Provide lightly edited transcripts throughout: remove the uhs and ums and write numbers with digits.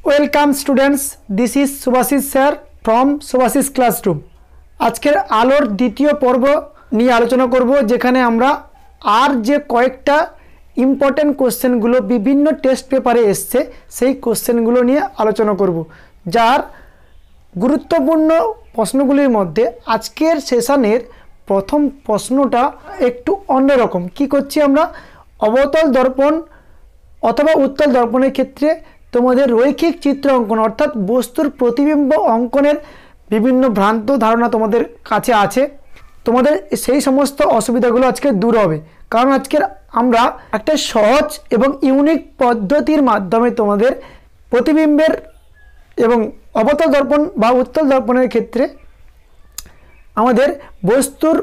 Welcome students, this is Subhashis sir from Subhashis classroom. আজকের আলোর দ্বিতীয় পর্ব নিয়ে আলোচনা করব, যেখানে আমরা আর যে কয়েকটা ইম্পর্টেন্ট কোশ্চেনগুলো বিভিন্ন টেস্ট পেপারে এসছে সেই কোশ্চেনগুলো নিয়ে আলোচনা করব, যার গুরুত্বপূর্ণ প্রশ্নগুলির মধ্যে আজকের সেশনের প্রথম প্রশ্নটা একটু অন্যরকম। কি করছি আমরা, অবতল দর্পণ অথবা উত্তল দর্পণের ক্ষেত্রে তোমাদের রৈখিক চিত্র অঙ্কন অর্থাৎ বস্তুর প্রতিবিম্ব অঙ্কনের বিভিন্ন ভ্রান্ত ধারণা তোমাদের কাছে আছে। তোমাদের সেই সমস্ত অসুবিধাগুলো আজকে দূর হবে, কারণ আজকের আমরা একটা সহজ এবং ইউনিক পদ্ধতির মাধ্যমে তোমাদের প্রতিবিম্বের এবং অবতল দর্পণ বা উত্তল দর্পণের ক্ষেত্রে আমাদের বস্তুর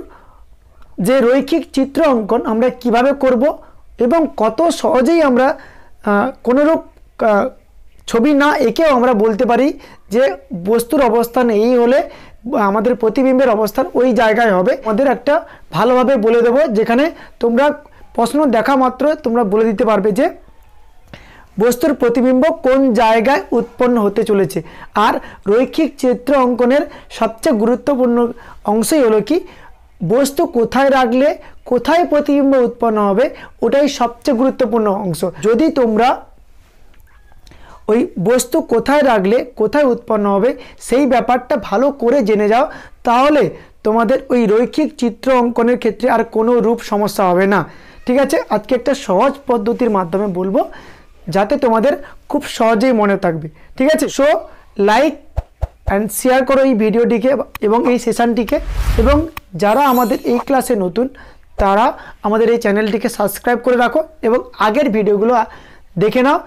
যে রৈখিক চিত্র অঙ্কন আমরা কিভাবে করব এবং কত সহজেই আমরা কোনোরূপ ছবি না এঁকেও আমরা বলতে পারি যে বস্তুর অবস্থান এই হলে আমাদের প্রতিবিম্বের অবস্থান ওই জায়গায় হবে। আমাদের একটা ভালোভাবে বলে দেবো, যেখানে তোমরা প্রশ্ন দেখা মাত্র তোমরা বলে দিতে পারবে যে বস্তুর প্রতিবিম্ব কোন জায়গায় উৎপন্ন হতে চলেছে। আর রৈখিক চিত্র অঙ্কনের সবচেয়ে গুরুত্বপূর্ণ অংশই হলো কি, বস্তু কোথায় রাখলে কোথায় প্রতিবিম্ব উৎপন্ন হবে, ওটাই সবচেয়ে গুরুত্বপূর্ণ অংশ। যদি তোমরা ওই বস্তু কোথায় রাখলে কোথায় উৎপন্ন হবে সেই ব্যাপারটা ভালো করে জেনে যাও, তাহলে তোমাদের ওই রৈখিক চিত্র অঙ্কনের ক্ষেত্রে আর কোনো রূপ সমস্যা হবে না। ঠিক আছে, আজকে একটা সহজ পদ্ধতির মাধ্যমে বলবো যাতে তোমাদের খুব সহজেই মনে থাকবে। ঠিক আছে, সো লাইক অ্যান্ড শেয়ার করো এই ভিডিওটিকে এবং এই সেশনটিকে, এবং যারা আমাদের এই ক্লাসে নতুন তারা আমাদের এই চ্যানেলটিকে সাবস্ক্রাইব করে রাখো এবং আগের ভিডিওগুলো দেখে নাও,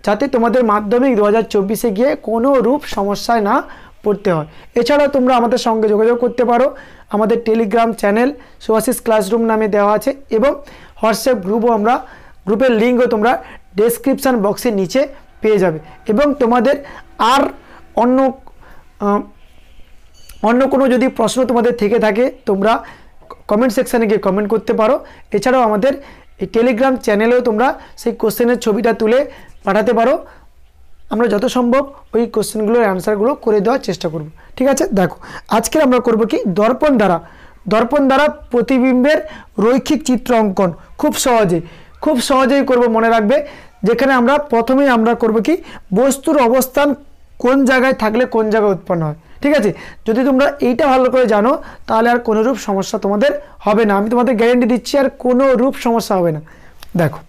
যাতে তোমাদের মাধ্যমিক 2024-এ গিয়ে কোনো রূপ সমস্যায় না পড়তে হয়। এছাড়াও তোমরা আমাদের সঙ্গে যোগাযোগ করতে পারো, আমাদের টেলিগ্রাম চ্যানেল সুভাশিস ক্লাসরুম নামে দেওয়া আছে এবং হোয়াটসঅ্যাপ গ্রুপের লিঙ্কও তোমরা ডেসক্রিপশান বক্সের নিচে পেয়ে যাবে। এবং তোমাদের আর অন্য কোনো যদি প্রশ্ন তোমাদের থেকে থাকে তোমরা কমেন্ট সেকশানে গিয়ে কমেন্ট করতে পারো। এছাড়াও আমাদের এই টেলিগ্রাম চ্যানেলেও তোমরা সেই কোশ্চেনের ছবিটা তুলে পাঠাতে পারো, আমরা যত সম্ভব ওই কোশ্চেনগুলোর অ্যান্সারগুলো করে দেওয়ার চেষ্টা করব। ঠিক আছে, দেখো আজকে আমরা করব কি, দর্পণ দ্বারা প্রতিবিম্বের রৈখিক চিত্র অঙ্কন। খুব সহজেই করব, মনে রাখবে। যেখানে আমরা প্রথমেই আমরা করব কি, বস্তুর অবস্থান কোন জায়গায় থাকলে কোন জায়গায় উৎপন্ন হয়। ঠিক আছে, যদি তোমরা এইটা ভালো করে জানো তাহলে আর কোনো রূপ সমস্যা তোমাদের হবে না, আমি তোমাদের গ্যারেন্টি দিচ্ছি, আর কোনো রূপ সমস্যা হবে না। দেখো,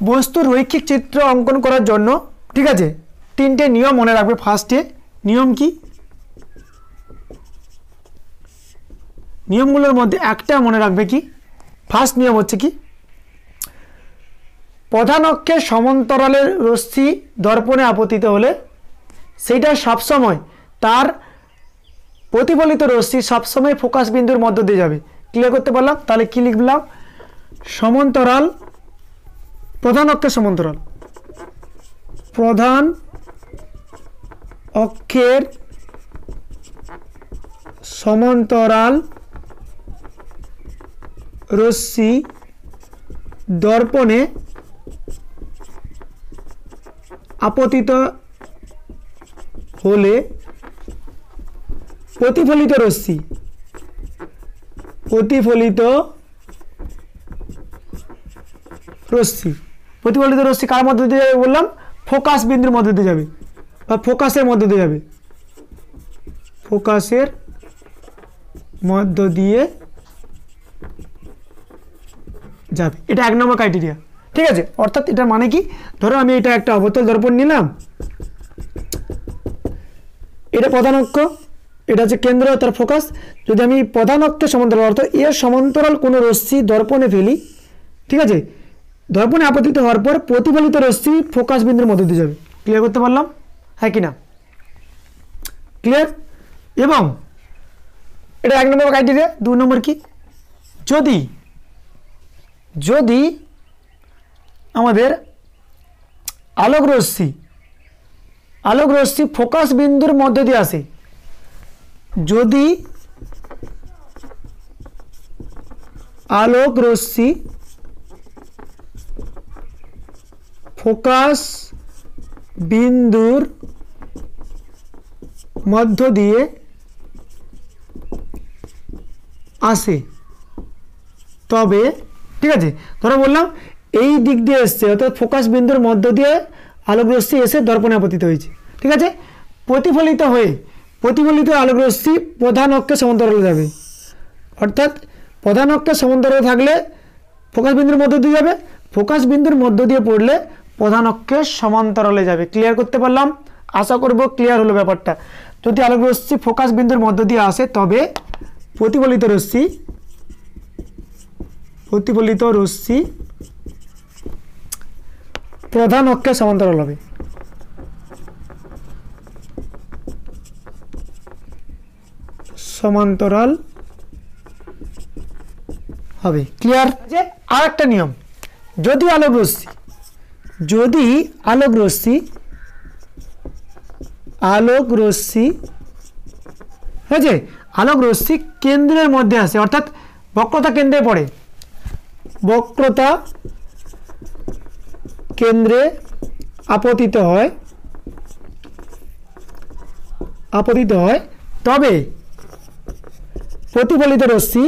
বস্তুর রৈখিক চিত্র অঙ্কন করার জন্য ঠিক আছে তিনটে নিয়ম মনে রাখবে। ফার্স্টে নিয়ম কি, নিয়মগুলোর মধ্যে একটা মনে রাখবে কি, ফার্স্ট নিয়ম হচ্ছে কি, প্রধান অক্ষের সমান্তরালের রশ্মি দর্পণে আপতিত হলে সেইটা সবসময় তার প্রতিফলিত রশ্মি সবসময় ফোকাস বিন্দুর মধ্য দিয়ে যাবে। ক্লিয়ার করতে পারলাম? তাহলে কি লিখলাম, সমান্তরাল, প্রধান অক্ষের সমান্তরাল, প্রধান অক্ষের সমান্তরাল রশ্মি দর্পণে আপতিত হলে প্রতিফলিত রশ্মি কার মধ্যে দিয়ে যাবে বললাম, ফোকাস বিন্দুর মধ্যে দিয়ে যাবে বা ফোকাসের মধ্যে দিয়ে যাবে, ফোকাসের মধ্য দিয়ে যাবে। এটা 1 নম্বর ক্রাইটেরিয়া। ঠিক আছে, অর্থাৎ এটার মানে কি, ধরো আমি এটা একটা অবতল দর্পণ নিলাম, এটা প্রধান অক্ষ, এটা হচ্ছে কেন্দ্র, তার ফোকাস। যদি আমি প্রধান অক্ষের সমান্তরাল অর্থাৎ এর সমান্তরাল কোনো রশ্মি দর্পণে ফেলি, ঠিক আছে, দর্পণে আপতিত হওয়ার পর প্রতিফলিত রশ্মি ফোকাস বিন্দুর মধ্যে দিয়ে যাবে। ক্লিয়ার করতে পারলাম? হ্যাঁ কি না? ক্লিয়ার? এবং এটা 1 নম্বর ক্রাইটেরিয়া। 2 নম্বর কি, যদি আমাদের আলোক রশ্মি ফোকাস বিন্দুর মধ্যে দিয়ে আসে, যদি আলোক রশ্মি ফোকাস বিন্দুর মধ্য দিয়ে আসে তবে, ঠিক আছে, ধরো বললাম এই দিক দিয়ে এসছে, অর্থাৎ ফোকাস বিন্দুর মধ্য দিয়ে আলোক রশ্মি এসে দর্পণে আপতিত হয়েছে, ঠিক আছে, প্রতিফলিত হয়ে প্রতিফলিত আলোক রশ্মি প্রধান অক্ষের সমান্তরালে যাবে, অর্থাৎ প্রধান অক্ষের সমান্তরালে থাকলে ফোকাস বিন্দুর মধ্য দিয়ে যাবে, ফোকাস বিন্দুর মধ্য দিয়ে পড়লে প্রধান অক্ষের সমান্তরালে যাবে। ক্লিয়ার করতে পারলাম? আশা করব ক্লিয়ার হলো ব্যাপারটা। যদি আলোক রশ্মি ফোকাস বিন্দুর মধ্য দিয়ে আসে তবে প্রতিফলিত রশ্মি প্রধান অক্ষের সমান্তরাল হবে। সমান্তরাল হবে। ক্লিয়ার? যে আর একটা নিয়ম, যদি আলোক রশ্মি হয়েছে, আলোক রশ্মি কেন্দ্রের মধ্যে আসে, অর্থাৎ বক্রতা কেন্দ্রে পড়ে, বক্রতা কেন্দ্রে আপতিত হয় তবে প্রতিফলিত রশ্মি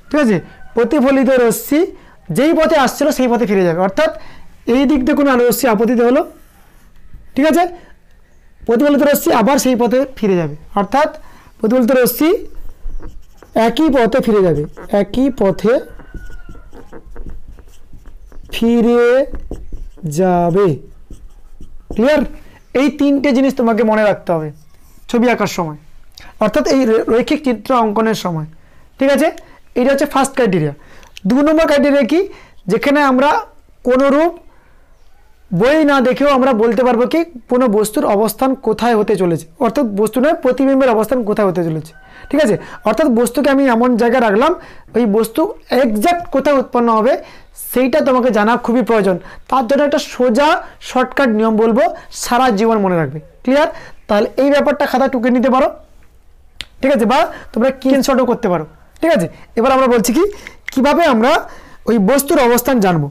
ঠিক আছে, প্রতিফলিত রশ্মি যেই পথে আসছিল সেই পথে ফিরে যাবে, অর্থাৎ এই দিক দিয়ে কোনো আলো রশ্মি আপতিত হলো, ঠিক আছে, প্রতিফলিত রশ্মি আবার সেই পথে ফিরে যাবে, অর্থাৎ প্রতিফলিত রশ্মি একই পথে ফিরে যাবে, ক্লিয়ার? এই তিনটে জিনিস তোমাকে মনে রাখতে হবে ছবি আঁকার সময়, অর্থাৎ এই রৈখিক চিত্র অঙ্কনের সময়, ঠিক আছে। এটা হচ্ছে ফার্স্ট ক্রাইটেরিয়া। 2 নম্বর ক্রাইটেরিয়া কি, যেখানে আমরা কোনোরূপ বই না দেখেও আমরা বলতে পারবো কি কোনো বস্তুর অবস্থান কোথায় হতে চলেছে, অর্থাৎ বস্তু নয় প্রতিবিম্বের অবস্থান কোথায় হতে চলেছে, ঠিক আছে। অর্থাৎ বস্তুকে আমি এমন জায়গায় রাখলাম, ওই বস্তু এক্স্যাক্ট কোথায় উৎপন্ন হবে সেইটা তোমাকে জানা খুবই প্রয়োজন। তার জন্য একটা সোজা শর্টকাট নিয়ম বলবো, সারা জীবন মনে রাখবে। ক্লিয়ার? তাহলে এই ব্যাপারটা খাতা টুকে নিতে পারো, ঠিক আছে, বা তোমরা স্ক্রিনশটও করতে পারো, ঠিক আছে। এবার আমরা বলছি কি কিভাবে আমরা ওই বস্তুর অবস্থান জানবো।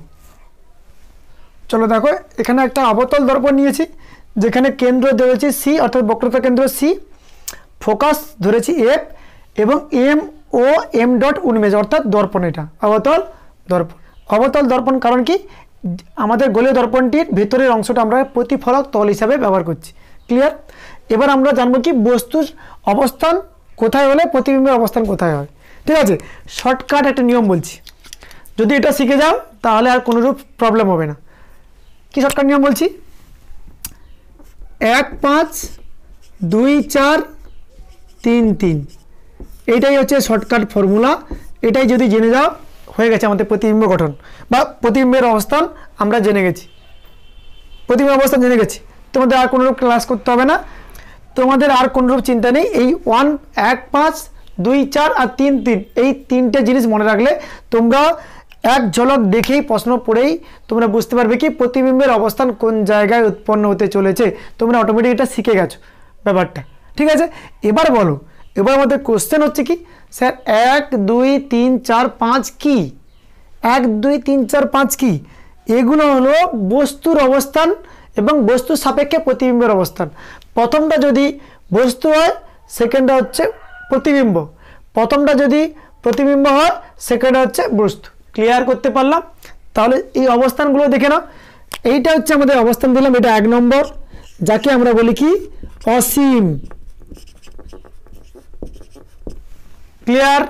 চলো দেখো, এখানে একটা অবতল দর্পণ নিয়েছি, যেখানে কেন্দ্র ধরেছি সি, অর্থাৎ বক্রতা কেন্দ্র সি, ফোকাস ধরেছি এফ, এবং এম ও এম ডট উন্মেষ, অর্থাৎ দর্পণ, এটা অবতল দর্পণ। কারণ কি, আমাদের গোলীয় দর্পণটির ভেতরের অংশটা আমরা প্রতিফলক তল হিসাবে ব্যবহার করছি। ক্লিয়ার? এবার আমরা জানবো কি বস্তুর অবস্থান কোথায় হলে প্রতিবিম্বের অবস্থান কোথায় হয়, ঠিক আছে। শর্টকাট একটা নিয়ম বলছি, যদি এটা শিখে যাও তাহলে আর কোনোরূপ প্রবলেম হবে না। কি শর্টকাট নিয়ম বলছি? 1 5 2 4 3 3, এইটাই হচ্ছে শর্টকাট ফর্মুলা। এটাই যদি জেনে যাও হয়ে গেছে আমাদের প্রতিবিম্ব গঠন বা প্রতিবিম্বের অবস্থান আমরা জেনে গেছি, প্রতিবিম্বের অবস্থান জেনে গেছি। তোমাদের আর কোনোরূপ ক্লাস করতে হবে না, তোমাদের আর কোনোরূপ চিন্তা নেই। এই 1 5 2 4 আর 3 3, এই তিনটে জিনিস মনে রাখলে তোমরা এক ঝলক দেখেই প্রশ্ন পড়েই তোমরা বুঝতে পারবে কি প্রতিবিম্বের অবস্থান কোন জায়গায় উৎপন্ন হতে চলেছে। তোমরা অটোমেটিক এটা শিখে গেছো ব্যাপারটা, ঠিক আছে। এবার বলো, এবার আমাদের কোশ্চেন হচ্ছে কি, স্যার 1 2 3 4 5 কি? 1 2 3 4 5 কি? এগুলো হলো বস্তুর অবস্থান এবং বস্তুর সাপেক্ষে প্রতিবিম্বের অবস্থান। প্রথমটা যদি বস্তু হয়, সেকেন্ডটা হচ্ছে প্রতিবিম্ব, প্রথমটা যদি প্রতিবিম্ব হয়, সেকেন্ডটা হচ্ছে বস্তু। ক্লিয়ার করতে পারলাম? তাহলে এই অবস্থানগুলো দেখে নাও। এইটা হচ্ছে আমাদের অবস্থান দিলাম, এটা 1 নম্বর, যাকে আমরা বলি কি অসীম। ক্লিয়ার?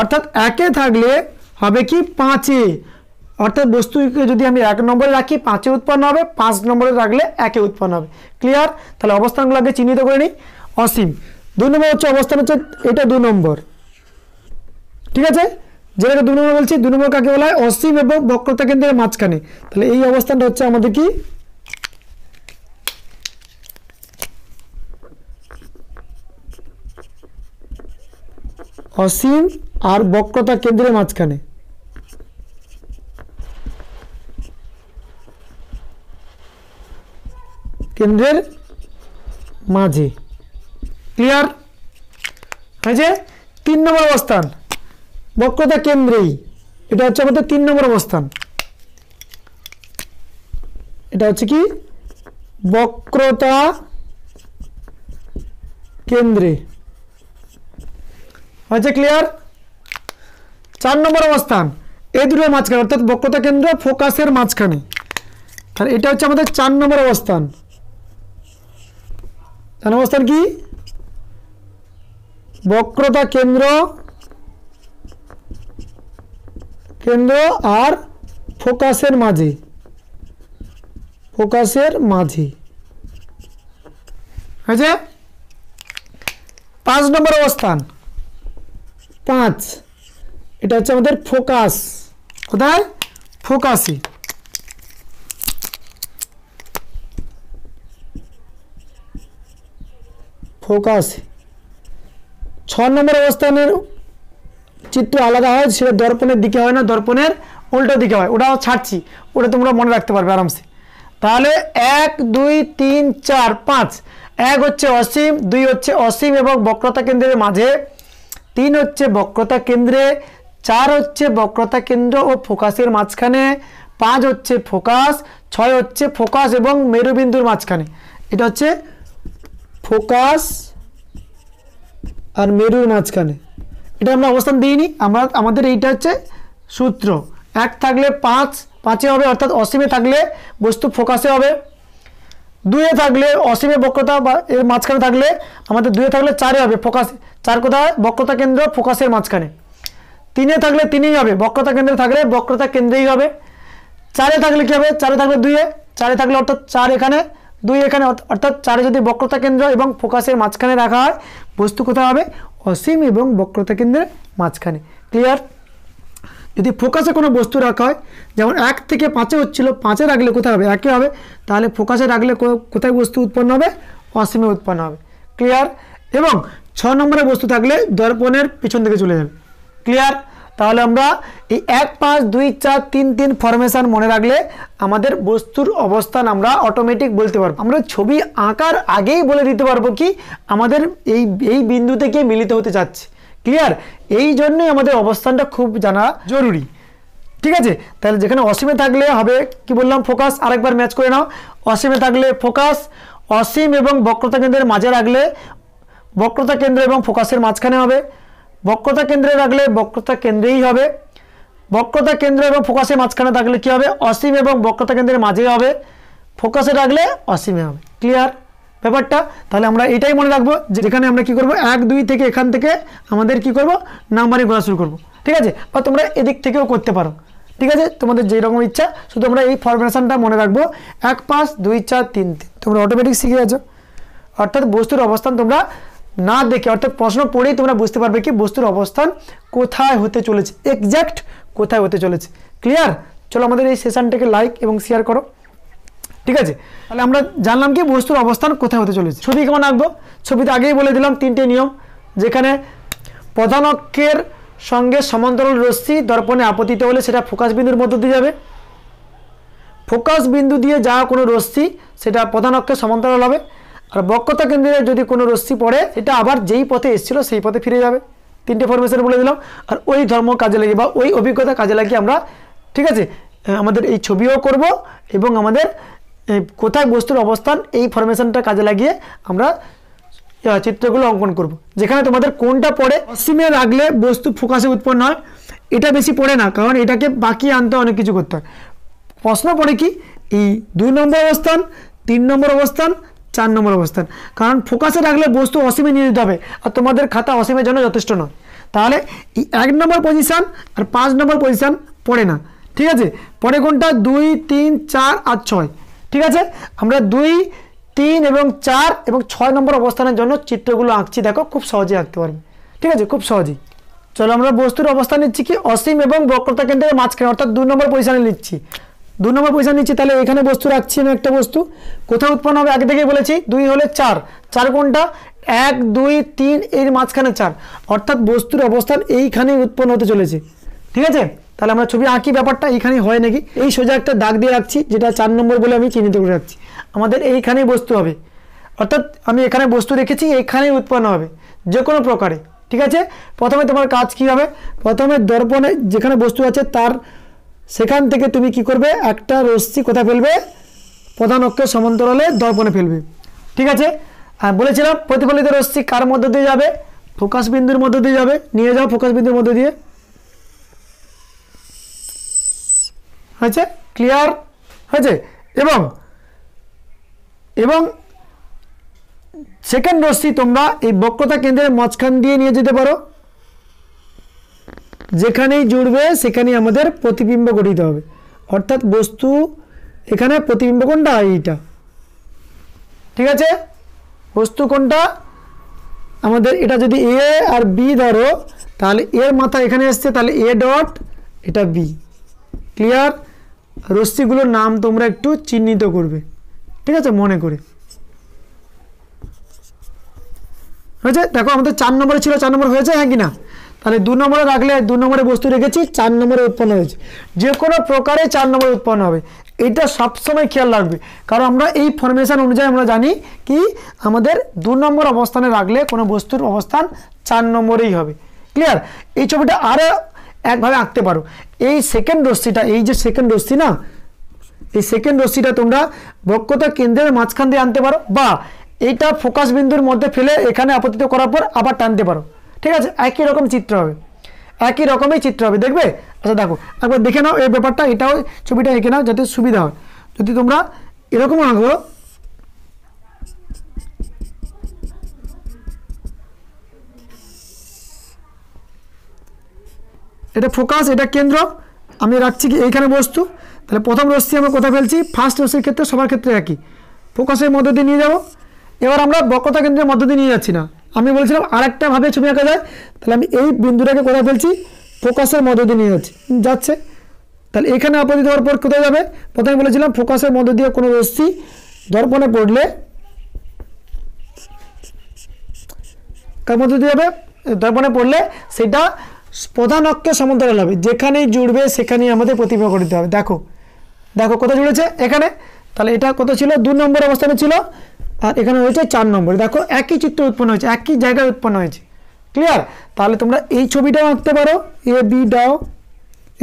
অর্থাৎ 1-এ থাকলে হবে কি 5-এ, অর্থাৎ বস্তুকে যদি আমি 1 নম্বরে রাখি 5-এ উৎপন্ন হবে, 5 নম্বরে রাখলে 1-এ উৎপন্ন হবে। ক্লিয়ার? তাহলে অবস্থানগুলো আগে চিহ্নিত করে নিই। অসীম 2 নম্বর হচ্ছে অবস্থান, হচ্ছে এটা 2 নম্বর, ঠিক আছে। যেটাকে 2 নম্বর বলছি, 2 নম্বর কাকে বলা হয়? অসীম এবং বক্রতা কেন্দ্রের মাঝখানে। তাহলে এই অবস্থানটা হচ্ছে আমাদের কি অসীম আর বক্রতা কেন্দ্রের মাঝখানে। কেন্দ্রের মাঝে। ক্লিয়ার হয়েছে? 3 নম্বর অবস্থান বক্রতা কেন্দ্রেই, এটা হচ্ছে আমাদের 3 নম্বর অবস্থান। এটা হচ্ছে কি বক্রতা কেন্দ্রে। হয়েছে ক্লিয়ার? 4 নম্বর অবস্থান এই দুটোর মাঝখানে, অর্থাৎ বক্রতা কেন্দ্র ফোকাসের মাঝখানে। তাহলে এটা হচ্ছে আমাদের 4 নম্বর অবস্থান। 4 নম্বর অবস্থান কি বক্রতা কেন্দ্র আর ফোকাসের মাঝে, হয়েছে? 5 নম্বর অবস্থান 5, এটা হচ্ছে আমাদের ফোকাস। কোথায়? ফোকাসে। ফোকাসে 6 নম্বর অবস্থানের চিত্র আলাদা হয়, সেটা দর্পণের দিকে হয় না, দর্পণের উল্টো দিকে হয়। ওটাও ছাড়ছি, ওটা তোমরা মনে রাখতে পারবে আরামসে। তাহলে 1 2 3 4 5, 1 হচ্ছে অসীম, 2 হচ্ছে অসীম এবং বক্রতা কেন্দ্রের মাঝে, 3 হচ্ছে বক্রতা কেন্দ্রে, 4 হচ্ছে বক্রতা কেন্দ্র ও ফোকাসের মাঝখানে, 5 হচ্ছে ফোকাস, 6 হচ্ছে ফোকাস এবং মেরুবিন্দুর মাঝখানে। এটা হচ্ছে ফোকাস আর মেরুর মাঝখানে। এটা আমরা অবস্থান দিইনি, আমাদের এইটা হচ্ছে সূত্র। 1 থাকলে 5 হবে, অর্থাৎ অসীমে থাকলে বস্তু ফোকাসে হবে। 2 থাকলে অসীমে বক্রতা বা এর মাঝখানে থাকলে আমাদের 2 থাকলে 4 হবে, ফোকাস। 4 কোথায়? বক্রতা কেন্দ্র ফোকাসের মাঝখানে। 3 থাকলে 3 হবে, বক্রতা কেন্দ্রে থাকলে বক্রতা কেন্দ্রেই হবে। 4 থাকলে কি হবে? 4 থাকলে 2, 4 থাকলে অর্থাৎ 4 এখানে 2 এখানে, অর্থাৎ 4 যদি বক্রতা কেন্দ্র এবং ফোকাসের মাঝখানে রাখা হয়, বস্তু কোথায় হবে? অসীম এবং বক্রতা কেন্দ্রের মাঝখানে। ক্লিয়ার? যদি ফোকাসে কোনো বস্তু রাখা হয়, যেমন 1 থেকে 5 হচ্ছিল, 5 রাখলে কোথায় হবে? 1 হবে। তাহলে ফোকাসে রাখলে কোথায় বস্তু উৎপন্ন হবে? অসীমে উৎপন্ন হবে। ক্লিয়ার? এবং 6 নম্বরে বস্তু থাকলে দর্পণের পিছন দিকে চলে যাবে। ক্লিয়ার? তাহলে আমরা এই 1 5 2 4 3 3 ফরমেশন মনে রাখলে আমাদের বস্তুর অবস্থান আমরা অটোমেটিক বলতে পারবো। আমরা ছবি আঁকার আগেই বলে দিতে পারবো কি আমাদের এই বিন্দু থেকে মিলিত হতে যাচ্ছে। ক্লিয়ার? এই জন্যই আমাদের অবস্থানটা খুব জানা জরুরি। ঠিক আছে? তাহলে যেখানে অসীমে থাকলে হবে কি বললাম? ফোকাস। আরেকবার ম্যাচ করে নাও। অসীমে থাকলে ফোকাস, অসীম এবং বক্রতা কেন্দ্রের মাঝে রাখলে বক্রতা কেন্দ্র এবং ফোকাসের মাঝখানে হবে। বক্রতা কেন্দ্রে রাখলে বক্রতা কেন্দ্রেই হবে। বক্রতা কেন্দ্র এবং ফোকাসের মাঝখানে থাকলে কি হবে? অসীম এবং বক্রতা কেন্দ্রের মাঝে হবে। ফোকাসে রাখলে অসীমে হবে। ক্লিয়ার ব্যাপারটা? তাহলে আমরা এটাই মনে রাখবো, যেখানে আমরা কি করব 1 2 থেকে এখান থেকে আমাদের কি করব নাম্বারিং করা শুরু করব। ঠিক আছে? বা তোমরা এদিক থেকেও করতে পারো। ঠিক আছে? তোমাদের যেরকম ইচ্ছা, শুধু আমরা এই ফরমেশনটা মনে রাখবো 1 5 2 4 3 3। তোমরা অটোমেটিক শিখে গেছো। অর্থাৎ বস্তুর অবস্থান তোমরা না দেখে, অর্থাৎ প্রশ্ন পড়েই তোমরা বুঝতে পারবে কি বস্তুর অবস্থান কোথায় হতে চলেছে, এক্স্যাক্ট কোথায় হতে চলেছে। ক্লিয়ার? চলো আমাদের এই সেশনটাকে লাইক এবং শেয়ার করো। ঠিক আছে? তাহলে আমরা জানলাম কি বস্তুর অবস্থান কোথায় হতে চলেছে। ছবি কেমন আঁকবো? ছবিতে আগেই বলে দিলাম 3টে নিয়ম, যেখানে প্রধান অক্ষের সঙ্গে সমান্তরাল রশ্মি দর্পণে আপতিত হলে সেটা ফোকাস বিন্দুর মধ্য দিয়ে যাবে। ফোকাস বিন্দু দিয়ে যাওয়া কোনো রশ্মি সেটা প্রধান অক্ষের সমান্তরাল হবে। আর বক্রতা কেন্দ্রে যদি কোনো রশ্মি পড়ে, এটা আবার যেই পথে এসেছিল সেই পথে ফিরে যাবে। 3টে ফরমেশন বলে দিলাম। আর ওই ধর্ম কাজে লাগিয়ে বা ওই অভিজ্ঞতা কাজে লাগিয়ে আমরা, ঠিক আছে, আমাদের এই ছবিও করব এবং আমাদের কোথায় বস্তুর অবস্থান এই ফরমেশনটা কাজে লাগিয়ে আমরা চিত্রগুলো অঙ্কন করব। যেখানে তোমাদের কোনটা পড়ে, অসীমে রাখলে বস্তু ফোকাসে উৎপন্ন হয়, এটা বেশি পড়ে না, কারণ এটাকে বাকি আনতে অনেক কিছু করতে হয়। প্রশ্ন পড়ে কি এই 2 নম্বর অবস্থান, 3 নম্বর অবস্থান, 4 নম্বর অবস্থান। কারণ ফোকাসে রাখলে বস্তু অসীমে নিয়ে যেতে হবে, আর তোমাদের খাতা অসীমের জন্য যথেষ্ট নয়। তাহলে এই 1 নম্বর পজিশান আর 5 নম্বর পজিশান পড়ে না। ঠিক আছে? পরে কোনটা? 2 3 4 আর 6। ঠিক আছে? আমরা 2 3 এবং 4 এবং 6 নম্বর অবস্থানের জন্য চিত্রগুলো আঁকছি। দেখো খুব সহজেই আঁকতে পারবে। ঠিক আছে? খুব সহজেই। চলো আমরা বস্তুর অবস্থান নিচ্ছি কি অসীম এবং বক্রতা কেন্দ্রের মাঝখানে, অর্থাৎ 2 নম্বর পজিশানে নিচ্ছি। 2 নম্বর পজিশন নিচ্ছি। তাহলে এখানে বস্তু রাখছি আমি একটা বস্তু। কোথায় উৎপন্ন হবে আগে থেকেই বলেছি, 2 হলে 4, 4 কোনটা? 1 2 3 এর মাঝখানে 4, অর্থাৎ বস্তুর অবস্থান এইখানেই উৎপন্ন হতে চলেছে। ঠিক আছে? তাহলে আমরা ছবি আঁকি, ব্যাপারটা এইখানেই হয় নাকি। এই সোজা একটা দাগ দিয়ে রাখছি, যেটা 4 নম্বর বলে আমি চিহ্নিত করে রাখছি। আমাদের এইখানেই বস্তু হবে, অর্থাৎ আমি এখানে বস্তু রেখেছি, এইখানেই উৎপন্ন হবে যে কোনো প্রকারে। ঠিক আছে, প্রথমে তোমার কাজ কি হবে, প্রথমে দর্পণে যেখানে বস্তু আছে তার সেখান থেকে তুমি কি করবে, একটা রশ্মি কোথায় ফেলবে, প্রধান অক্ষের সমান্তরালে দর্পণে ফেলবে। ঠিক আছে, আর বলেছিলাম প্রতিফলিত রশ্মি কার মধ্য দিয়ে যাবে, ফোকাস বিন্দুর মধ্য দিয়ে যাবে, নিয়ে যাও ফোকাস বিন্দুর মধ্য দিয়ে। হয়েছে, ক্লিয়ার হয়েছে। এবং এবং সেকেন্ড রশ্মি তোমরা এই বক্রতা কেন্দ্রের মাঝখান দিয়ে নিয়ে যেতে পারো, যেখানেই জুড়বে সেখানেই আমাদের প্রতিবিম্ব গঠিত হবে, অর্থাৎ বস্তু এখানে প্রতিবিম্ব কোনটা, এইটা। ঠিক আছে, বস্তু কোনটা আমাদের, এটা যদি এ আর বি ধরো তাহলে এর মাথা এখানে আসছে, তাহলে এ ডট, এটা বি। ক্লিয়ার, রশ্মিগুলোর নাম তোমরা একটু চিহ্নিত করবে, ঠিক আছে, মনে করে। হয়েছে, দেখো আমাদের 4 নম্বরে ছিল, 4 নম্বর হয়েছে, হ্যাঁ কি না? তাহলে 2 নম্বরে রাখলে 2 নম্বরে বস্তু রেখেছি, 4 নম্বরে উৎপন্ন হয়েছে। যে কোনো প্রকারে 4 নম্বরে উৎপন্ন হবে, এটা সবসময় খেয়াল রাখবে, কারণ আমরা এই ফরমেশন অনুযায়ী আমরা জানি কি আমাদের 2 নম্বর অবস্থানে রাখলে কোনো বস্তুর অবস্থান 4 নম্বরেই হবে। ক্লিয়ার, এই ছবিটা আরও একভাবে আঁকতে পারো। এই সেকেন্ড রশ্মিটা, এই যে সেকেন্ড রশ্মি না, এই সেকেন্ড রশ্মিটা তোমরা বক্রতা কেন্দ্রের মাঝখান দিয়ে আনতে পারো, বা এইটা ফোকাস বিন্দুর মধ্যে ফেলে এখানে আপতিত করার পর আবার টানতে পারো। ঠিক আছে, একই রকম চিত্র হবে, একই রকমই চিত্র হবে, দেখবে। আচ্ছা দেখো একবার দেখে নাও এই ব্যাপারটা, এটাও ছবিটা এঁকে নাও যাতে সুবিধা হয়। যদি তোমরা এরকম আঁকো, এটা ফোকাস, এটা কেন্দ্র, আমি রাখছি কি এইখানে বস্তু। তাহলে প্রথম রশ্মি আমরা কোথায় ফেলছি, ফার্স্ট রশ্মির ক্ষেত্রে সবার ক্ষেত্রে একই, ফোকাসের মধ্য দিয়ে নিয়ে যাবো। এবার আমরা বক্রতা কেন্দ্রের মধ্য দিয়ে নিয়ে যাচ্ছি না, আমি বলছিলাম আরেকটা ভাবে ছবি আঁকা যায়। তাহলে আমি এই বিন্দুটাকে কোথায় ফেলছি, ফোকাসের মধ্য দিয়ে নিয়ে যাচ্ছে। তাহলে এখানে আপতিত হওয়ার পর কোথায় যাবে, প্রথমে বলেছিলাম ফোকাসের মধ্য দিয়ে কোনো রশ্মি দর্পণে পড়লে কার মধ্য দিয়ে যাবে, দর্পণে পড়লে সেটা প্রধান অক্ষের সমান্তরাল হবে, যেখানেই জুড়বে সেখানেই আমাদের প্রতিবিম্ব গঠিত হবে। দেখো দেখো কোথায় জুড়েছে, এখানে। তাহলে এটা কত ছিল, 2 নম্বর অবস্থানে ছিল, আর এখানে হয়েছে 4 নম্বর। দেখো একই চিত্র উৎপন্ন হয়েছে, একই জায়গায় উৎপন্ন হয়েছে। ক্লিয়ার, তাহলে তোমরা এই ছবিটাও আঁকতে পারো, এ বি দাও,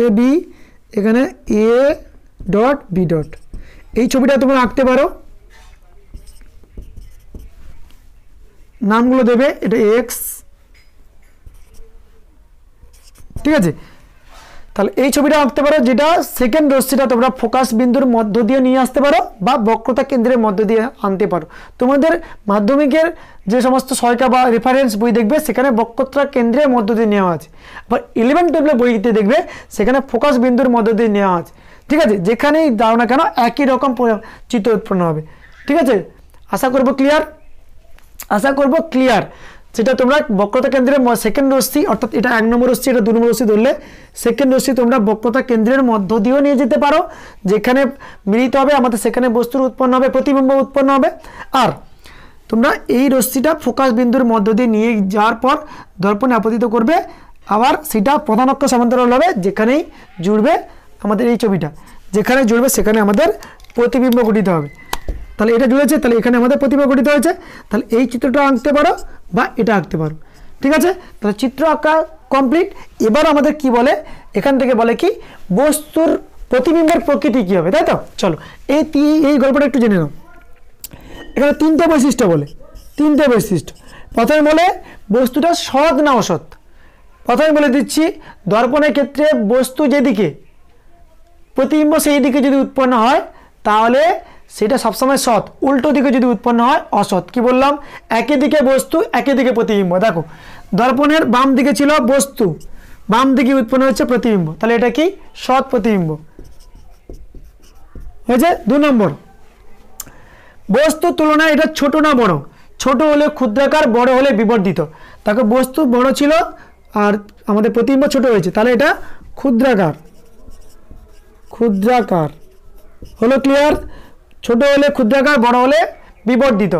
এ বি, এখানে এ ডট বি ডট, এই ছবিটা তোমরা আঁকতে পারো। নামগুলো দেবে, এটা এক্স, ঠিক আছে। তাহলে এই ছবিটা আঁকতে পারো, যেটা সেকেন্ড রশ্মিটা তোমরা ফোকাস বিন্দুর মধ্য দিয়ে নিয়ে আসতে পারো, বা বক্রতা কেন্দ্রের মধ্য দিয়ে আনতে পারো। তোমাদের মাধ্যমিকের যে সমস্ত সহায়িকা বা রেফারেন্স বই দেখবে সেখানে বক্রতা কেন্দ্রের মধ্য দিয়ে নেওয়া আছে, আবার 11 টুয়েলভ বইতে দেখবে সেখানে ফোকাস বিন্দুর মধ্য দিয়ে নেওয়া আছে। ঠিক আছে, যেখানেই দাও না কেন একই রকম চিত্র উৎপন্ন হবে। ঠিক আছে, আশা করব ক্লিয়ার, আশা করব ক্লিয়ার। যেটা তোমরা বক্রতা কেন্দ্রের সেকেন্ড রশ্মি, অর্থাৎ এটা 1 নম্বর রশ্মি, এটা 2 নম্বর রশ্মি ধরলে সেকেন্ড রশ্মি তোমরা বক্রতা কেন্দ্রের মধ্য দিয়েও নিয়ে যেতে পারো, যেখানে মিলিত হবে আমাদের সেখানে বস্তুর উৎপন্ন হবে, প্রতিবিম্ব উৎপন্ন হবে। আর তোমরা এই রশ্মিটা ফোকাস বিন্দুর মধ্য দিয়ে নিয়ে যাওয়ার পর দর্পণে আপতিত করবে, আবার সেটা প্রধান অক্ষ সমান্তরাল হবে, যেখানেই জুড়বে আমাদের এই ছবিটা, যেখানে জুড়বে সেখানে আমাদের প্রতিবিম্ব গঠিত হবে। তাহলে এটা জুড়েছে, তাহলে এখানে আমাদের প্রতিবিম্ব গঠিত হয়েছে। তাহলে এই চিত্রটা আঁকতে পারো বা এটা আঁকতে পারো। ঠিক আছে, তাহলে চিত্র আঁকা কমপ্লিট। এবার আমাদের কি বলে, এখান থেকে বলে কি বস্তুর প্রতিবিম্বের প্রকৃতি কী হবে, তাই তো। চলো এই গল্পটা একটু জেনে নাও। এখানে 3টে বৈশিষ্ট্য বলে, 3টে বৈশিষ্ট্য। প্রথমে বলে বস্তুটা সৎ না অসৎ। প্রথমে বলে দিচ্ছি, দর্পণের ক্ষেত্রে বস্তু যেদিকে প্রতিবিম্ব সেই দিকে যদি উৎপন্ন হয় তাহলে সেটা সবসময় সৎ, উল্টো দিকে যদি উৎপন্ন হয় অসৎ। কি বললাম, একই দিকে বস্তু একই দিকে প্রতিবিম্ব। দেখো দর্পণের বাম দিকে ছিল বস্তু, বাম দিকে উৎপন্ন হচ্ছে প্রতিবিম্ব, তাহলে এটা কি সৎ প্রতিবিম্ব হয়েছে। 2 নম্বর, বস্তুর তুলনায় এটা ছোট না বড়, ছোট হলে ক্ষুদ্রাকার, বড় হলে বিবর্ধিত। তাকে বস্তু বড় ছিল আর আমাদের প্রতিবিম্ব ছোট হয়েছে, তাহলে এটা ক্ষুদ্রাকার, ক্ষুদ্রাকার হলো। ক্লিয়ার, ছোট হলে ক্ষুদ্রাকার, বড় হলে বিবর্ধিত।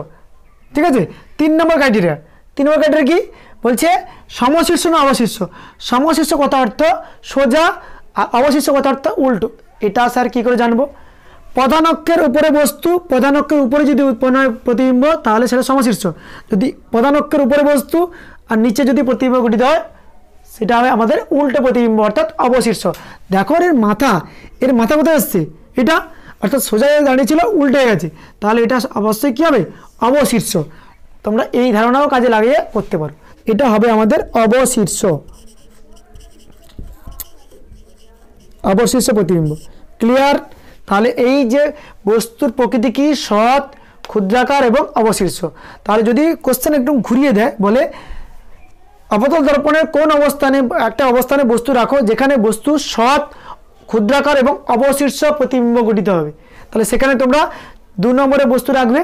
ঠিক আছে। 3 নম্বর ক্রাইটেরিয়া, 3 নম্বর ক্রাইটেরিয়া কি বলছে, সমশীর্ষ না অবশীর্ষ। সমশীর্ষ কথা অর্থ সোজা, আর অবশীর্ষ কথা অর্থ উল্টো। এটা স্যার কি করে জানবো, প্রধান অক্ষের উপরে বস্তু, প্রধান অক্ষের উপরে যদি উৎপন্ন হয় প্রতিবিম্ব তাহলে সেটা সমশীর্ষ। যদি প্রধান অক্ষের উপরে বস্তু আর নিচে যদি প্রতিবিম্ব গঠিত হয় সেটা হবে আমাদের উল্টো প্রতিবিম্ব অর্থাৎ অবশীর্ষ। দেখো এর মাথা কোথায় আসছে, এটা অর্থাৎ সোজা দাঁড়িয়ে ছিল উল্টে গেছে, তাহলে এটা অবশ্যই কী হবে, অবশীর্ষ। তোমরা এই ধারণাও কাজে লাগিয়ে করতে পারো। এটা হবে আমাদের অবশীর্ষ প্রতিবিম্ব। ক্লিয়ার? তাহলে এই যে বস্তুর প্রকৃতি কি, সৎ, ক্ষুদ্রাকার এবং অবশীর্ষ। তাহলে যদি কোশ্চেন একটু ঘুরিয়ে দেয়, বলে অবতল দর্পণের কোন অবস্থানে একটা অবস্থানে বস্তু রাখো যেখানে বস্তু সৎ, ক্ষুদ্রাকার এবং অবশীর্ষ প্রতিবিম্ব গঠিত হবে, তাহলে সেখানে তোমরা 2 নম্বরে বস্তু রাখবে,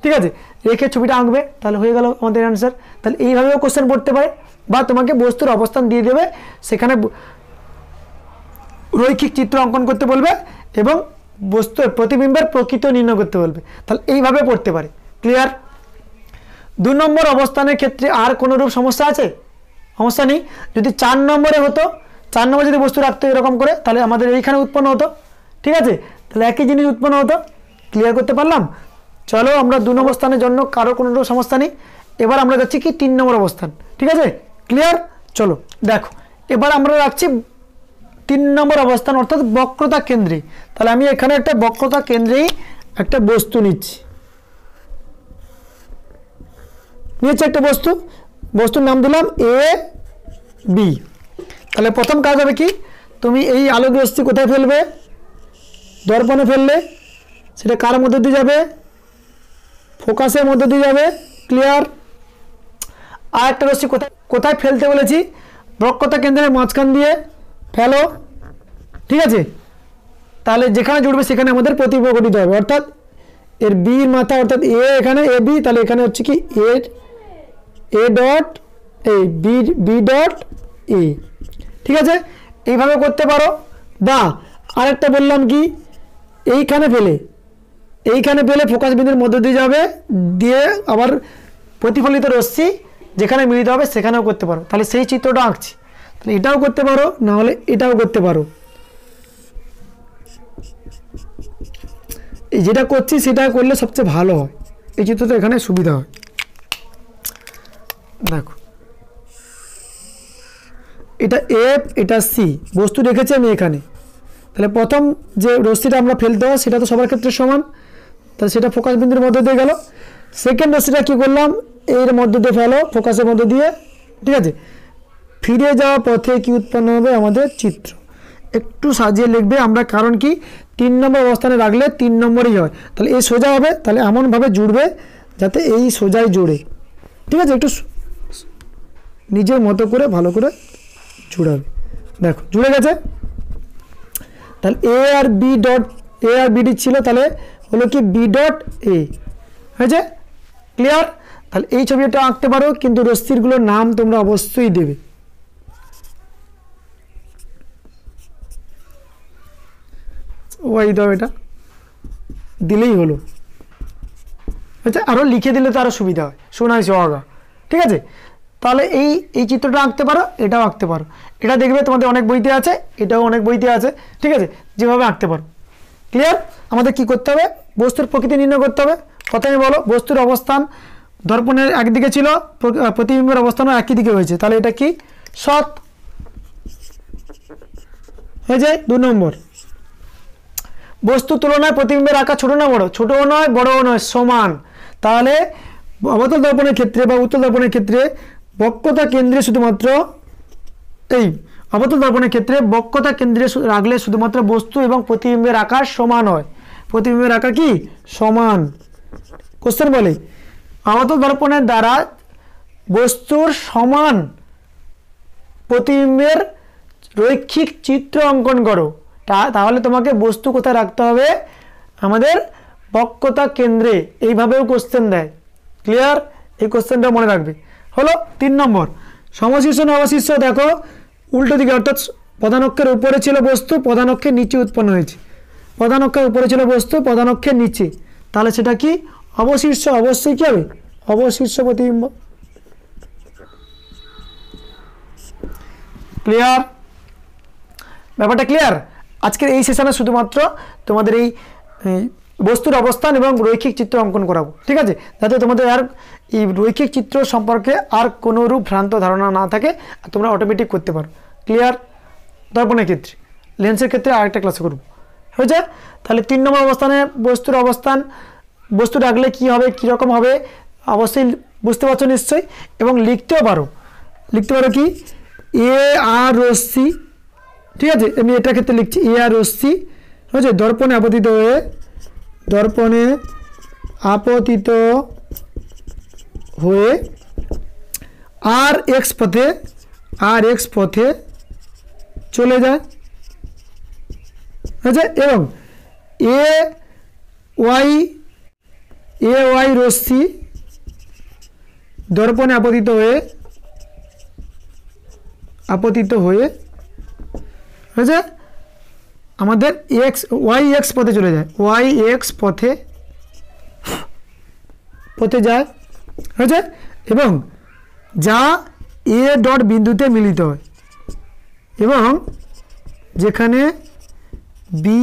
ঠিক আছে, রেখে ছবিটা আঁকবে, তাহলে হয়ে গেল আমাদের অ্যান্সার। তাহলে এইভাবেও কোশ্চেন পড়তে পারে, বা তোমাকে বস্তুর অবস্থান দিয়ে দেবে, সেখানে রৈখিক চিত্র অঙ্কন করতে বলবে এবং বস্তু প্রতিবিম্বের প্রকৃত নির্ণয় করতে বলবে, তাহলে এইভাবে পড়তে পারে। ক্লিয়ার? 2 নম্বর অবস্থানের ক্ষেত্রে আর কোনো রূপ সমস্যা আছে? সমস্যা নেই। যদি 4 নম্বরে হতো, 4 নম্বরে যদি বস্তু রাখতো এরকম করে, তাহলে আমাদের এইখানে উৎপন্ন হতো, ঠিক আছে, তাহলে একই জিনিস উৎপন্ন হতো। ক্লিয়ার করতে পারলাম? চলো আমরা 2 নম্বর স্থানের জন্য কারো কোনো রূপ সমস্যা নেই। এবার আমরা যাচ্ছি কি 3 নম্বর অবস্থান, ঠিক আছে? ক্লিয়ার? চলো দেখো, এবার আমরা রাখছি 3 নম্বর অবস্থান অর্থাৎ বক্রতা কেন্দ্রে। তাহলে আমি এখানে একটা বক্রতা কেন্দ্রেই একটা বস্তু নিচ্ছি, একটা বস্তুর নাম দিলাম এ বি। তাহলে প্রথম কাজ হবে কি, তুমি এই আলোক রশ্মি কোথায় ফেলবে, দর্পণে ফেললে সেটা কার মধ্যে দিয়ে যাবে, ফোকাসের মধ্যে দিয়ে যাবে। ক্লিয়ার? আর একটা রশ্মি কোথায় ফেলতে বলেছি, বক্রতা কেন্দ্রের মাঝখান দিয়ে ফেলো, ঠিক আছে, তাহলে যেখানে জুড়বে সেখানে আমাদের প্রতিবিম্ব গঠিত হবে, অর্থাৎ এর বির মাথা অর্থাৎ এ, এখানে এ বি, তাহলে এখানে হচ্ছে কি A dot A B dot A, ঠিক আছে, এইভাবে করতে পারো। বা আরেকটা বললাম কি, এইখানে ফেলে ফোকাস বিন্দুর মধ্যে দিয়ে যাবে, দিয়ে আবার প্রতিফলিত রশ্মি যেখানে মিলিত হবে সেখানেও করতে পারো। তাহলে সেই চিত্রটা আঁকছি, তাহলে এটাও করতে পারো, না হলে এটাও করতে পারো। এই যেটা করছি সেটা করলে সবচেয়ে ভালো হয়, এই চিত্রটা এখানে সুবিধা হয়। দেখো এটা এফ, এটা সি, বস্তু রেখেছি আমি এখানে। তাহলে প্রথম যে রশ্মিটা আমরা ফেলতে হয় সেটা তো সবার ক্ষেত্রে সমান, তাহলে সেটা ফোকাস বিন্দুর মধ্যে দিয়ে গেল। সেকেন্ড রশ্মিটা কী করলাম, এর মধ্যে দিয়ে ফেলো, ফোকাসের মধ্যে দিয়ে, ঠিক আছে, ফিরে যাওয়া পথে কি উৎপন্ন হবে, আমাদের চিত্র। একটু সাজিয়ে লিখবে আমরা, কারণ কি 3 নম্বর অবস্থানে রাখলে 3 নম্বরই হয়, তাহলে এই সোজা হবে, তাহলে এমনভাবে জুড়বে যাতে এই সোজাই জুড়ে, ঠিক আছে, একটু নিজের মতো করে ভালো করে জুড়াবে। দেখো জুড়ে গেছে। তাহলে এ আর বিডি ছিল, তাহলে হলো কি বি ডট এ হয়েছে। ক্লিয়ার? তাহলে এই ছবিটা আঁকতে পারো, কিন্তু রশ্মিগুলোর নাম তোমরা অবশ্যই দেবে। ওই দাও, এটা দিলেই হলো, আচ্ছা, আরও লিখে দিলে তো আরও সুবিধা হয়, শোনাই সোহাগা, ঠিক আছে। তাহলে এই চিত্রটা আঁকতে পারো, এটাও আঁকতে পারো, এটা দেখবে তোমাদের অনেক বইতে আছে, এটাও অনেক বইতে আছে, ঠিক আছে, যেভাবে আঁকতে পারো। ক্লিয়ার? আমাদের কি করতে হবে, বস্তুর প্রকৃতি নির্ণয় করতে হবে। প্রথমে বলো বস্তুর অবস্থান দর্পণের একদিকে ছিল, প্রতিবিম্বের অবস্থানও একই দিকে হয়েছে, তাহলে এটা কি সৎ হয়ে যায়। 2 নম্বর, বস্তু তুলনায় প্রতিবিম্বের আকার ছোট না বড়, ছোটও নয় বড়ও নয়, সমান। তাহলে অবতল দর্পণের ক্ষেত্রে বা উত্তল দর্পণের ক্ষেত্রে বক্রতা কেন্দ্রে শুধুমাত্র অবতল দর্পণের ক্ষেত্রে বক্রতা কেন্দ্রে রাখলে শুধুমাত্র বস্তু এবং প্রতিবিম্বের আকার সমান হয়। প্রতিবিম্বের আকার কি সমান। কোশ্চেন বলে অবতল দর্পণের দ্বারা বস্তুর সমান প্রতিবিম্বের রৈখিক চিত্র অঙ্কন করো। তাহলে তোমাকে বস্তু কোথায় রাখতে হবে, আমাদের বক্রতা কেন্দ্রে। এইভাবেও কোশ্চেন দেয়। ক্লিয়ার? এই কোশ্চেনটা মনে রাখবে। হলো 3 নম্বর, সমশীর্ষ অবশীর্ষ। দেখো উল্টো দিকে, অর্থাৎ প্রধান অক্ষের উপরে ছিল বস্তু, প্রধান অক্ষের নিচে উৎপন্ন হয়েছে। প্রধান অক্ষের উপরে ছিল বস্তু, প্রধান অক্ষের নিচে, তাহলে সেটা কি অবশীর্ষ। অবশ্যই কি হবে, অবশীর্ষ প্রতিবিম্ব। ক্লিয়ার? ব্যাপারটা ক্লিয়ার? আজকের এই সেশনে শুধুমাত্র তোমাদের এই বস্তুর অবস্থান এবং রৈখিক চিত্র অঙ্কন করাবো, ঠিক আছে, যাতে তোমাদের আর এই রৈখিক চিত্র সম্পর্কে আর কোনোরূপ ভ্রান্ত ধারণা না থাকে তোমরা অটোমেটিক করতে পারো। ক্লিয়ার? দর্পণের ক্ষেত্রে, লেন্সের ক্ষেত্রে আরেকটা ক্লাসে করব, হয়েছে? তাহলে 3 নম্বর অবস্থানে বস্তুর অবস্থান, বস্তু রাখলে কী হবে, কীরকম হবে অবশ্যই বুঝতে পারছো নিশ্চয়ই, এবং লিখতেও পারো কি এ আর রশ্মি, ঠিক আছে? আমি এটার ক্ষেত্রে লিখছি এ আর রশ্মি, হয়েছে? দর্পণে আপতিত হয়ে আর এক্স পথে চলে যায়, হয়েছে? এবং এ ওয়াই রশ্মি দর্পণে আপতিত হয়ে হয়েছে আমাদের ওয়াই এক্স পথে চলে যায়, ওয়াই এক্স পথে যায়, হয়েছে? এবং যা এ ডট বিন্দুতে মিলিত হয়, এবং যেখানে বি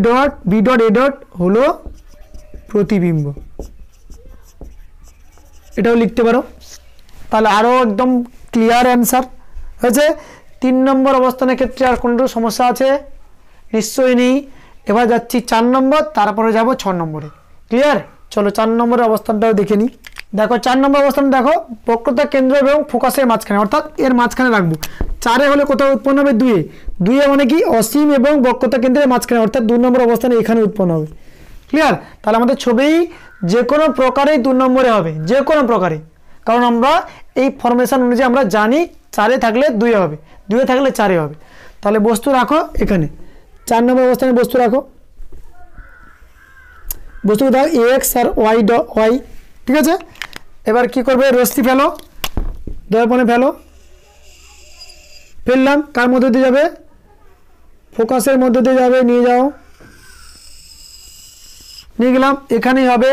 ডট এ ডট হলো প্রতিবিম্ব, এটাও লিখতে পারো। তাহলে আরও একদম ক্লিয়ার অ্যান্সার, হয়েছে? 3 নম্বর অবস্থানের ক্ষেত্রে আর কোনো সমস্যা আছে? নিশ্চয়ই নেই। এবার যাচ্ছি 4 নম্বর, তারপরে যাব 6 নম্বরে। ক্লিয়ার? চলো 4 নম্বরের অবস্থানটাও দেখে নিই। দেখো 4 নম্বর অবস্থান, দেখো বক্রতা কেন্দ্র এবং ফোকাসের মাঝখানে, অর্থাৎ এর মাঝখানে রাখবো। 4-এ হলে কোথাও উৎপন্ন হবে 2-এ মানে কি অসীম এবং বক্রতা কেন্দ্রের মাঝখানে, অর্থাৎ 2 নম্বর অবস্থানে এখানে উৎপন্ন হবে। ক্লিয়ার? তাহলে আমাদের ছবি যে কোনো প্রকারেই 2 নম্বরে হবে, যে কোনো প্রকারে, কারণ আমরা এই ফরমেশন অনুযায়ী আমরা জানি 4-এ থাকলে 2-এ হবে, 2-এ থাকলে 4-এ হবে। তাহলে বস্তু রাখো এখানে, 4 নম্বর অবস্থানে বস্তু রাখো, বস্তু দাও এক্স আর ওয়াই, ঠিক আছে? এবার কি করবে, রশ্মি ফেলো, দর্পণে ফেললাম, কার মধ্যে দিয়ে যাবে, ফোকাসের মধ্যে দিয়ে যাবে, নিয়ে গেলাম, এখানেই হবে,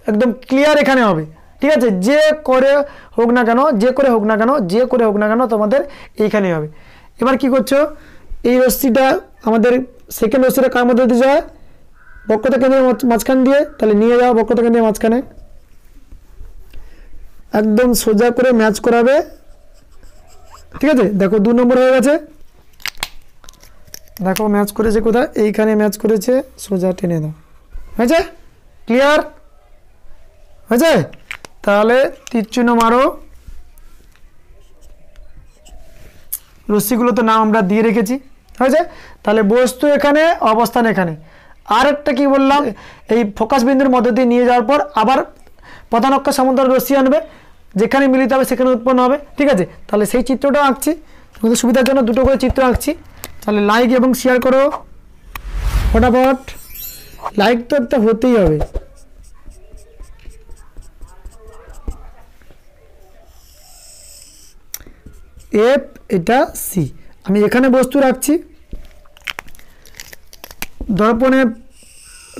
একদম ক্লিয়ার এখানে হবে, ঠিক আছে? যে করে হোক না কেন তোমাদের এইখানেই হবে। এবার কি করছো, এই রশ্মিটা আমাদের সেকেন্ড রশ্মিটা কার মধ্যে দিয়ে যায়, বক্রতা কেন্দ্রের মাঝখান দিয়ে, তাহলে নিয়ে যাও বক্রতা কেন্দ্রের মাঝখানে, একদম সোজা করে ম্যাচ করাবে, ঠিক আছে? দেখো 2 নম্বর হয়ে গেছে, দেখো ম্যাচ করেছে কোথায়, এইখানে ম্যাচ করেছে, সোজা টেনে দাও, হয়েছে? ক্লিয়ার? হয়েছে? তাহলে তীর চিহ্ন মারো, রশ্মিগুলো তো নাম আমরা দিয়ে রেখেছি, হয়েছে? তাহলে বস্তু এখানে, অবস্থান এখানে। আর একটা কি বললাম, এই ফোকাস বিন্দুর মধ্যে দিয়ে নিয়ে যাওয়ার পর আবার প্রধান অক্ষ সমান্তরাল রশ্মি আনবে, যেখানে মিলিত হবে সেখানে উৎপন্ন হবে, ঠিক আছে? তাহলে সেই চিত্রটাও আঁকছি, তোমাদের সুবিধার জন্য 2টো করে চিত্র আঁকছি। তাহলে লাইক এবং শেয়ার করো ফটাফট, লাইক তো একটা হতেই হবে। এফ, এটা সি, আমি এখানে বস্তু রাখছি, দর্পণে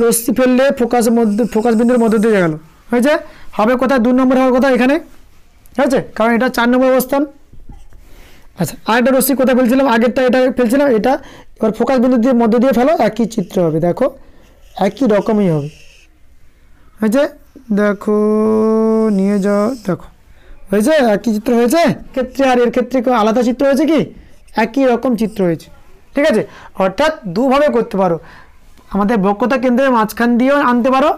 রশ্মি ফেললে ফোকাস বিন্দুর মধ্যে দিয়ে গেল, হয়েছে? হবে কোথায়, 2 নম্বর হওয়ার কথা এখানে, হয়েছে? কারণ এটা 4 নম্বর অবস্থান। আচ্ছা, আরেকটা রশ্মি কোথায় ফেলছিলাম, আগেরটা এটা ফেলছিলাম, এটা এবার ফোকাস বিন্দু দিয়ে মধ্যে দিয়ে ফেলো, একই চিত্র হবে, দেখো একই রকমই হবে, হয়েছে? দেখো নিয়ে যাও, দেখো হয়েছে, একই চিত্র হয়েছে। ক্ষেত্রে আর এর ক্ষেত্রে আলাদা চিত্র হয়েছে কি, একই রকম চিত্র হয়েছে, ঠিক আছে? অর্থাৎ দুভাবে করতে পারো, আমাদের বক্রতা কেন্দ্রের মাঝখান দিয়েও আনতে পারো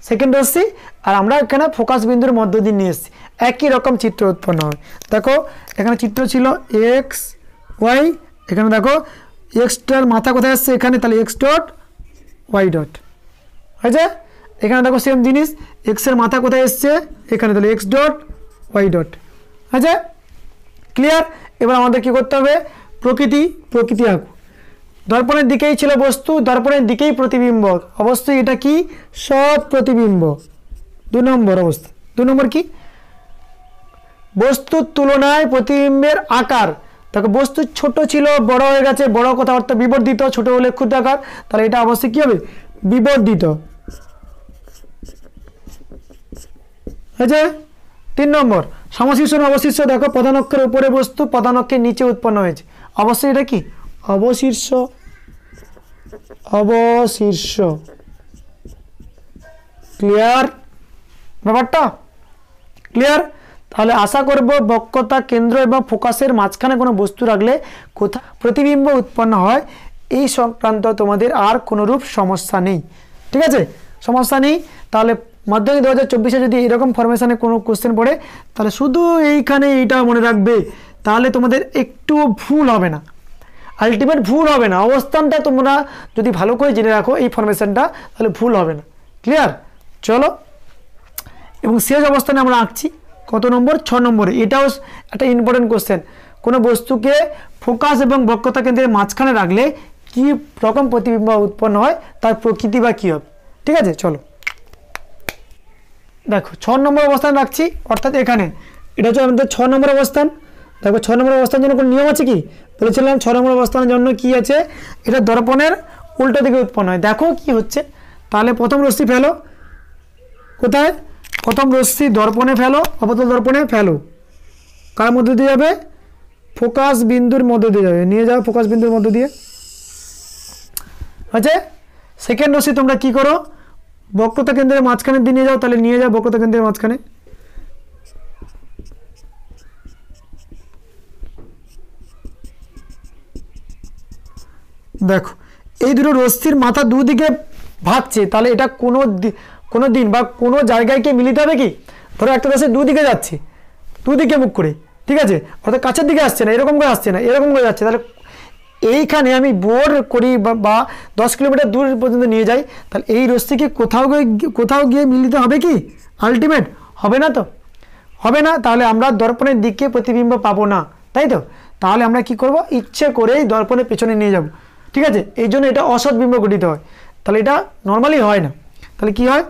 সেকেন্ড রশ্মি, আর আমরা এখানে ফোকাস বিন্দুর মধ্য দিয়ে নিয়ে এসেছি, একই রকম চিত্র উৎপন্ন হয়। দেখো এখানে চিত্র ছিল এক্স ওয়াই, এখানে দেখো এক্সটার মাথা কোথায় আসছে, এখানে, তাহলে এক্স ডট ওয়াই ডট, হয়েছে? এখানে দেখো সেম জিনিস, এক্সের মাথা কোথায় এসছে, এখানে, তাহলে এক্স ডট ওয়াই ডট, আচ্ছা? ক্লিয়ার? এবার আমাদের কি করতে হবে, প্রকৃতি আঁকো। দর্পণের দিকেই ছিল বস্তু, দর্পণের দিকেই প্রতিবিম্ব, অবশ্যই এটা কি, সৎ প্রতিবিম্ব। 2 নম্বর অবস্থা, 2 নম্বর কি, বস্তুর তুলনায় প্রতিবিম্বের আকার, দেখো বস্তু ছোট ছিল বড় হয়ে গেছে, বড় কথা অর্থাৎ বিবর্ধিত, ছোট হলে ক্ষুদ্রাকার, তাহলে এটা অবশ্যই কি হবে, বিবর্ধিত, হয়েছে? 3 নম্বর সমশীর্ষ অবশীর্ষ, দেখো প্রধান অক্ষের উপরে বস্তু, প্রধান অক্ষের নিচে উৎপন্ন হয়েছে, অবশ্যই এটা কি, অবশীর্ষ, ক্লিয়ার ব্যাপারটা? ক্লিয়ার? তাহলে আশা করব বক্রতা কেন্দ্র এবং ফোকাসের মাঝখানে কোনো বস্তু রাখলে কোথা প্রতিবিম্ব উৎপন্ন হয় এই সংক্রান্ত তোমাদের আর কোনোরূপ সমস্যা নেই। ঠিক আছে, সমস্যা নেই। তাহলে মাধ্যমিক 2024-এ যদি এরকম ফরমেশনে কোনো কোশ্চেন পড়ে তাহলে শুধু এইখানে এইটা মনে রাখবে, তাহলে তোমাদের একটু ভুল হবে না, আলটিমেট ভুল হবে না। অবস্থানটা তোমরা যদি ভালো করে জেনে রাখো এই ফরমেশনটা, তাহলে ভুল হবে না। ক্লিয়ার? চলো, এবং শেষ অবস্থানে আমরা আঁকছি কত নম্বর? 6 নম্বরে। এটাও একটা ইম্পর্টেন্ট কোশ্চেন। কোনো বস্তুকে ফোকাস এবং বক্রতা কেন্দ্রের মাঝখানে রাখলে কি রকম প্রতিবিম্ব উৎপন্ন হয়, তার প্রকৃতি বা কী হবে। ঠিক আছে, চলো দেখো 6 নম্বর অবস্থান রাখছি, অর্থাৎ এখানে এটা হচ্ছে আমাদের 6 নম্বর অবস্থান। দেখো 6 নম্বর অবস্থানের জন্য কোনো নিয়ম আছে কি? বলেছিলাম 6 নম্বর অবস্থানের জন্য কি আছে, এটা দর্পণের উল্টো দিকে উৎপন্ন হয়। দেখো কি হচ্ছে, তাহলে প্রথম রশ্মি ফেলো কোথায়? প্রথম রশ্মি দর্পণে ফেলো, অবতল দর্পণে ফেলো। কার মধ্যে দিয়ে যাবে? ফোকাস বিন্দুর মধ্যে দিয়ে যাবে। নিয়ে যাও ফোকাস বিন্দুর মধ্যে দিয়ে। আচ্ছা, সেকেন্ড রশ্মি তোমরা কি করো? বক্রতা কেন্দ্রের মাঝখানে দিয়ে নিয়ে যাও। তাহলে নিয়ে যাও বক্রতা কেন্দ্রের মাঝখানে। দেখো এই দুটো রশ্মির মাথা দুদিকে ভাগছে, তাহলে এটা কোনো দিন বা কোনো জায়গায় কি মিলিত হবে কি? ধরো একটা রশ্মি দুদিকে যাচ্ছে, দুদিকে মুখ করে, ঠিক আছে, অর্থাৎ কাছের দিকে আসছে না, এরকম করে আসছে না, এরকম করে যাচ্ছে। তাহলে এইখানে আমি বোর করি বা 10 কিলোমিটার দূর পর্যন্ত নিয়ে যাই, তাহলে এই রশ্মি কি কোথাও গিয়ে মিলিত হবে কি? আলটিমেট হবে না তো, হবে না। তাহলে আমরা দর্পণের দিকে প্রতিবিম্ব পাবো না, তাই তো? তাহলে আমরা কি করব? ইচ্ছে করেই দর্পণের পেছনে নিয়ে যাব। ঠিক আছে, এই জন্য এটা অসৎ বিম্ব গঠিত হয়। তাহলে এটা নর্মালি হয় না। তাহলে কি হয়?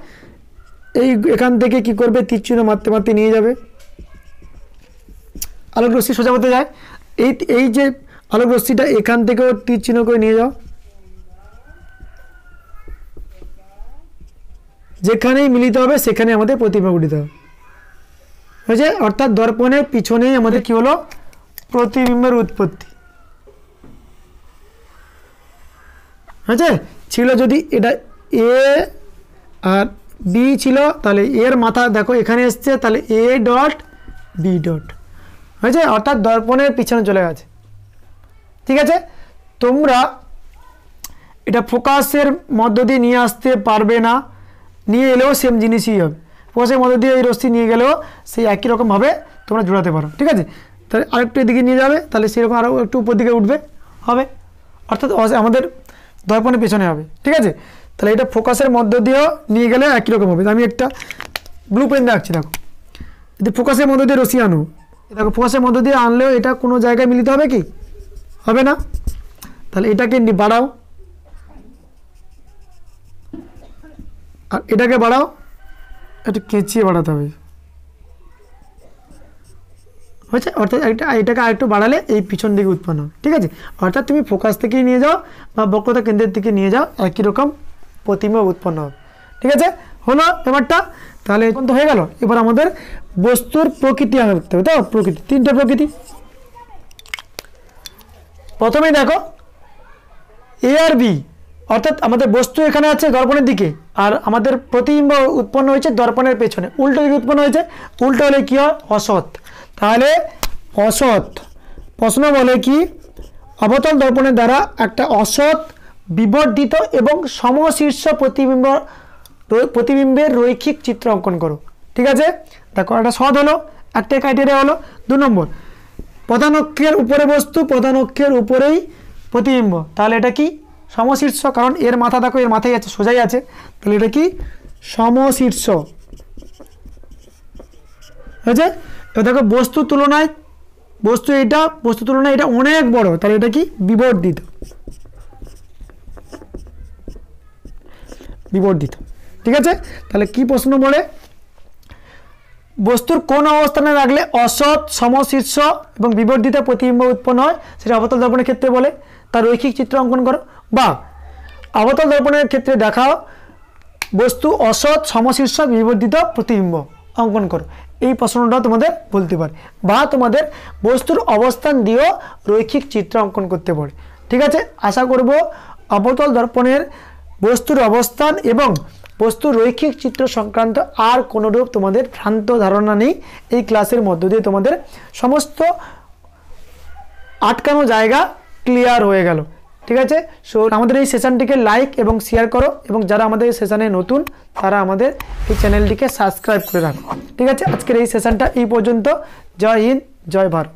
এই এখান থেকে কি করবে? তীর চিহ্ন মারতে মারতে নিয়ে যাবে। আলোক রশ্মি সোজা হতে যায়, এই যে আলোক রশ্মিটা এখান থেকেও তীর চিহ্ন করে নিয়ে যাও, যেখানেই মিলিত হবে সেখানে আমাদের প্রতিবিম্ব গঠিত হবে। হয়েছে? অর্থাৎ দর্পণের পিছনেই আমাদের কি হলো? প্রতিবিম্বের উৎপত্তি। হয়েছে? ছিল যদি এটা এ আর বি ছিল, তাহলে এর মাথা দেখো এখানে এসছে, তাহলে এ ডট বি ডট। হয়েছে? অর্থাৎ দর্পণের পিছনে চলে গেছে। ঠিক আছে, তোমরা এটা ফোকাসের মধ্য দিয়ে নিয়ে আসতে পারবে না, নিয়ে এলেও সেম জিনিসই হবে। ফোকাসের মধ্য দিয়ে এই রশ্মি নিয়ে গেলেও সেই একই রকমভাবে তোমরা জোড়াতে পারো। ঠিক আছে, তাহলে আরেকটু এদিকে নিয়ে যাবে, তাহলে সেরকম আরও একটু উপর দিকে উঠবে, হবে। অর্থাৎ আমাদের দর্পণের পেছনে হবে। ঠিক আছে, তাহলে এটা ফোকাসের মধ্য দিয়েও নিয়ে গেলে একই রকম হবে। আমি একটা ব্লু প্রিন্ট রাখছি। দেখো যদি ফোকাসের মধ্য দিয়ে রশ্মি আনো, দেখো ফোকাসের মধ্য দিয়ে আনলেও এটা কোনো জায়গায় মিলিত হবে কি? হবে না। তাহলে এটাকে বাড়াও আর এটাকে বাড়াও, একটু কেঁচিয়ে বাড়াতে হবে। হয়েছে? অর্থাৎ এটাকে আরেকটু বাড়ালে এই পিছন দিকে উৎপন্ন হবে। ঠিক আছে, অর্থাৎ তুমি ফোকাস থেকেই নিয়ে যাও বা বক্রতা কেন্দ্রের দিকে নিয়ে যাও, একই রকম প্রতিবিম্ব উৎপন্ন হবে। ঠিক আছে, হলো ব্যাপারটা। তাহলে এখন তো হয়ে গেল। এবার আমাদের বস্তুর প্রকৃতি আঁকা করতে হবে। তো প্রকৃতি, 3টে প্রকৃতি। প্রথমেই দেখো এ আর বি, অর্থাৎ আমাদের বস্তু এখানে আছে দর্পণের দিকে, আর আমাদের প্রতিবিম্ব উৎপন্ন হয়েছে দর্পণের পেছনে, উল্টো দিকে উৎপন্ন হয়েছে। উল্টো হলে কি হয়? অসৎ। তাহলে অসৎ, প্রশ্ন বলে কি? অবতল দর্পণের দ্বারা একটা অসৎ বিবর্ধিত এবং সমশীর্ষ প্রতিবিম্বের রৈখিক চিত্র অঙ্কন করো। ঠিক আছে, দেখো একটা সৎ হলো, একটা ক্রাইটেরিয়া হলো। 2 নম্বর, প্রধান অক্ষের উপরে বস্তু, প্রধান অক্ষের উপরেই প্রতিবিম্ব। তাহলে এটা কি? সমশীর্ষ, কারণ এর মাথা দেখো এর মাথায় আছে, সোজাই আছে। তাহলে এটা কি? সমশীর্ষ। হয়েছে? এবার দেখো বস্তু তুলনায় এটা অনেক বড়, তাহলে এটা কি? বিবর্ধিত। ঠিক আছে, তাহলে কি প্রশ্ন বলে? বস্তুর কোন অবস্থানে রাখলে অসৎ, সমশীর্ষ এবং বিবর্ধিত প্রতিবিম্ব উৎপন্ন হয়, সেটা অবতল দর্পণের ক্ষেত্রে বলে। তার রৈখিক চিত্র অঙ্কন করো, বা অবতল দর্পণের ক্ষেত্রে দেখাও বস্তু অসৎ, সমশীর্ষ, বিবর্ধিত প্রতিবিম্ব অঙ্কন করো। এই প্রশ্নটা তোমাদের বলতে পারে, বা তোমাদের বস্তুর অবস্থান দিয়েও রৈখিক চিত্র অঙ্কন করতে পারে। ঠিক আছে, আশা করব অবতল দর্পণের বস্তুর অবস্থান এবং বস্তু রৈখিক চিত্র সংক্রান্ত আর কোনোরূপ তোমাদের ভ্রান্ত ধারণা নেই। এই ক্লাসের মধ্য দিয়ে তোমাদের সমস্ত আটকানো জায়গা ক্লিয়ার হয়ে গেল। ঠিক আছে, সো আমাদের এই সেশনটিকে লাইক এবং শেয়ার করো, এবং যারা আমাদের এই সেশনে নতুন তারা আমাদের এই চ্যানেলটিকে সাবস্ক্রাইব করে রাখো। ঠিক আছে, আজকের এই সেশনটা এই পর্যন্ত। জয় হিন্দ, জয় ভারত।